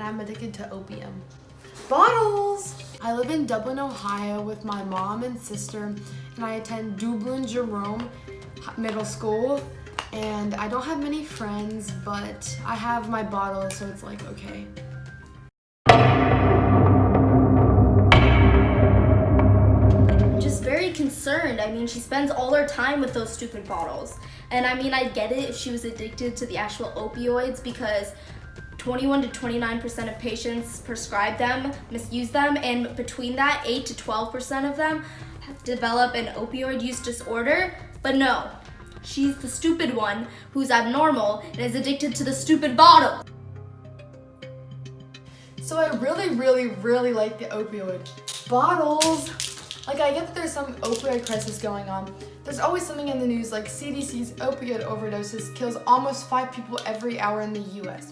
I'm addicted to opium. Bottles! I live in Dublin, Ohio with my mom and sister, and I attend Dublin Jerome Middle School. And I don't have many friends, but I have my bottles, so it's like, okay. Just very concerned. I mean, she spends all her time with those stupid bottles. And I mean, I get it if she was addicted to the actual opioids, because 21 to 29% of patients prescribe them, misuse them, and between that, 8 to 12% of them develop an opioid use disorder. But no, she's the stupid one who's abnormal and is addicted to the stupid bottle. So I really like the opioid bottles. Like, I get that there's some opioid crisis going on. There's always something in the news, like CDC's opioid overdoses kills almost 5 people every hour in the US.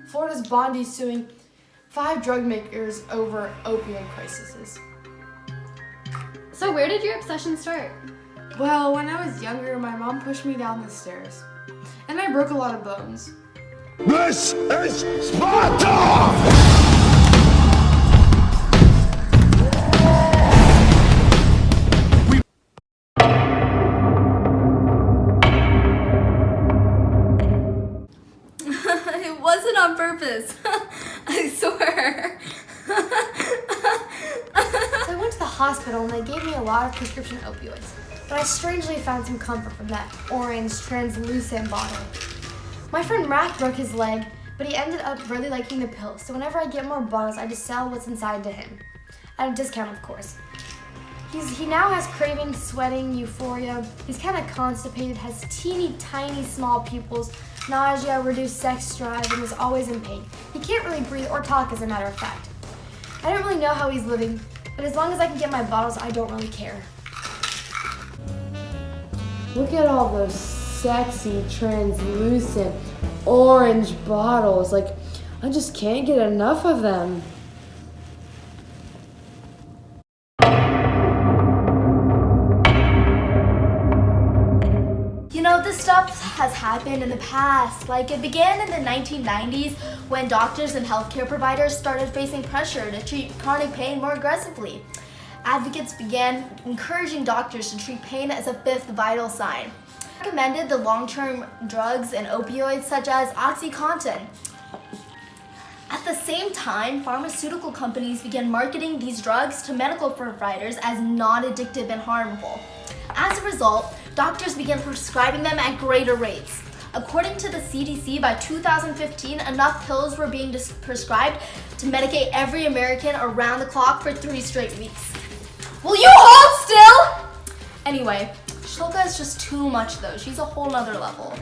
Florida's Bondi suing 5 drug makers over opioid crises. So where did your obsession start? Well, when I was younger, my mom pushed me down the stairs, and I broke a lot of bones. This is Sparta! It wasn't on purpose. I swear. So I went to the hospital and they gave me a lot of prescription opioids, but I strangely found some comfort from that orange translucent bottle. My friend Rack broke his leg, but he ended up really liking the pills, so whenever I get more bottles, I just sell what's inside to him. At a discount, of course. He now has craving, sweating, euphoria. He's kind of constipated, has teeny tiny small pupils, nausea, reduced sex drive, and is always in pain. He can't really breathe or talk, as a matter of fact. I don't really know how he's living, but as long as I can get my bottles, I don't really care. Look at all those sexy, translucent, orange bottles. Like, I just can't get enough of them. You know, this stuff has happened in the past. Like, it began in the 1990s when doctors and healthcare providers started facing pressure to treat chronic pain more aggressively. Advocates began encouraging doctors to treat pain as a 5th vital sign. Recommended the long-term drugs and opioids such as OxyContin. At the same time, pharmaceutical companies began marketing these drugs to medical providers as non-addictive and harmful. As a result, doctors began prescribing them at greater rates. According to the CDC, by 2015, enough pills were being prescribed to medicate every American around the clock for 3 straight weeks. Will you hold still? Anyway, Shloka is just too much though. She's a whole nother level.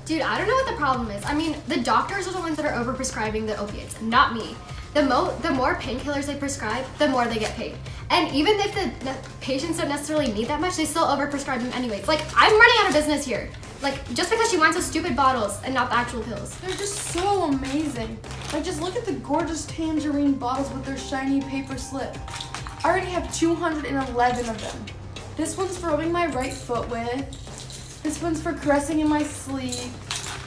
Dude, I don't know what the problem is. I mean, the doctors are the ones that are overprescribing the opiates, not me. The more painkillers they prescribe, the more they get paid. And even if the patients don't necessarily need that much, they still overprescribe them anyways. Like, I'm running out of business here. Like, just because she wants those stupid bottles and not the actual pills. They're just so amazing. Like, just look at the gorgeous tangerine bottles with their shiny paper slip. I already have 211 of them. This one's for rubbing my right foot with. This one's for caressing in my sleep.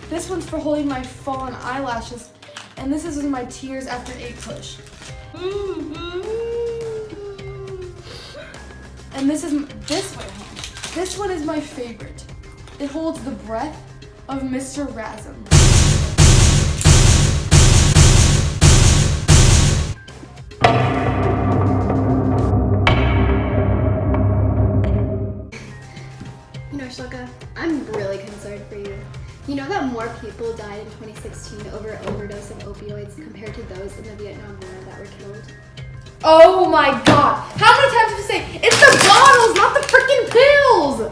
This one's for holding my fallen eyelashes. And this is my tears after a push. And this one is my favorite. It holds the breath of Mr. Razum. You know, Shloka, I'm really concerned for you. You know that more people died in 2016 over overdose of opioids compared to those in the Vietnam War that were killed? Oh my god! How many times have you say, it's the bottles, not the freaking pills!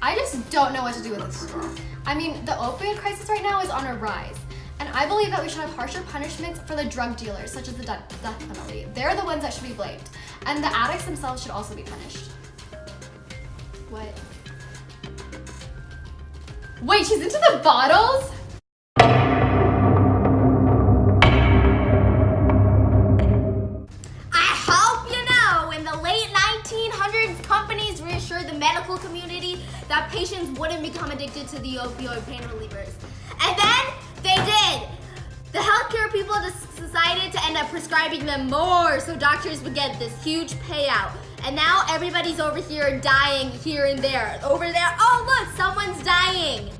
I just don't know what to do with this. I mean, the opioid crisis right now is on a rise. And I believe that we should have harsher punishments for the drug dealers, such as the death penalty. They're the ones that should be blamed. And the addicts themselves should also be punished. What? Wait, she's into the bottles? medical community that patients wouldn't become addicted to the opioid pain relievers. And then they did. The healthcare people decided to end up prescribing them more so doctors would get this huge payout. And now everybody's over here dying here and there. Over there, oh look, someone's dying.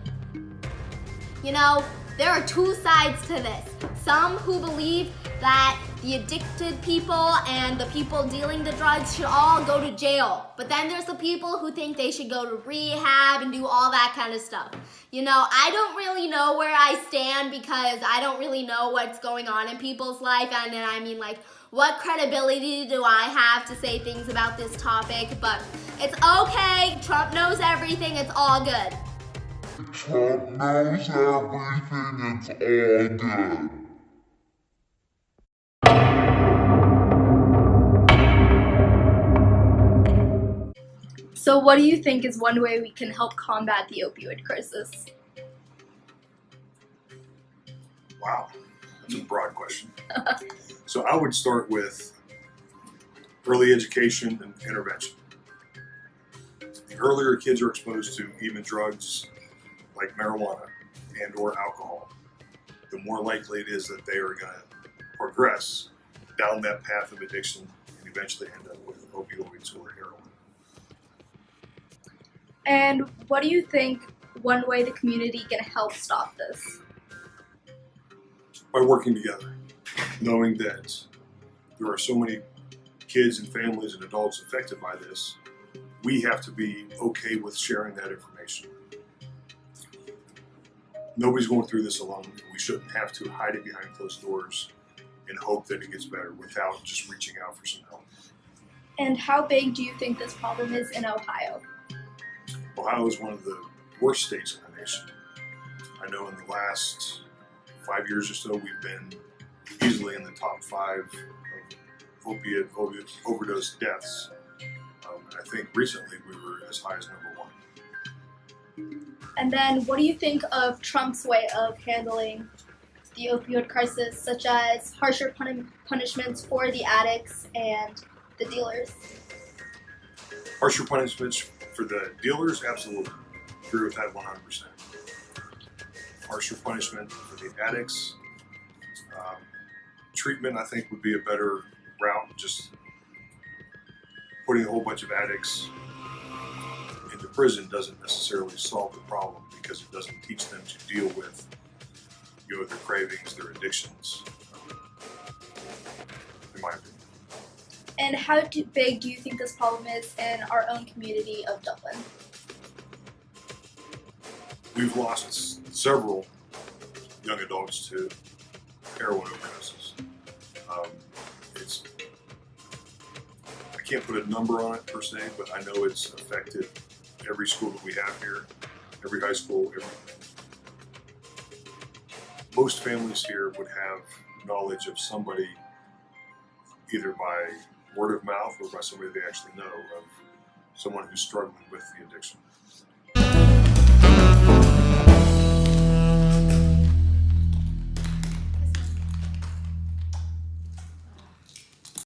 You know, there are two sides to this. Some who believe that the addicted people and the people dealing the drugs should all go to jail. But then there's the people who think they should go to rehab and do all that kind of stuff. You know, I don't really know where I stand because I don't really know what's going on in people's life. And I mean, like, what credibility do I have to say things about this topic? But it's okay. Trump knows everything. It's all good. Trump knows everything, it's all good. So what do you think is one way we can help combat the opioid crisis? Wow, that's a broad question. So I would start with early education and intervention. The earlier kids are exposed to even drugs like marijuana and or alcohol, the more likely it is that they are going to progress down that path of addiction and eventually end up with opioids or heroin. And what do you think one way the community can help stop this? By working together, knowing that there are so many kids and families and adults affected by this, we have to be okay with sharing that information. Nobody's going through this alone. We shouldn't have to hide it behind closed doors and hope that it gets better without just reaching out for some help. And how big do you think this problem is in Ohio? Ohio is one of the worst states in the nation. I know in the last 5 years or so, we've been easily in the top 5 of opiate overdose deaths. And I think recently we were as high as number 1. And then what do you think of Trump's way of handling the opioid crisis, such as harsher punishments for the addicts and the dealers? Harsher punishments for the dealers, absolutely. Agree with that 100%. Harsher punishment for the addicts. Treatment, I think, would be a better route. Just putting a whole bunch of addicts into prison doesn't necessarily solve the problem because it doesn't teach them to deal with, you know, their cravings, their addictions, in my opinion. And how big do you think this problem is in our own community of Dublin? We've lost several young adults to heroin overdoses. I can't put a number on it per se, but I know it's affected every school that we have here, every high school. Most families here would have knowledge of somebody, either by word of mouth or by somebody they actually know, of someone who's struggling with the addiction.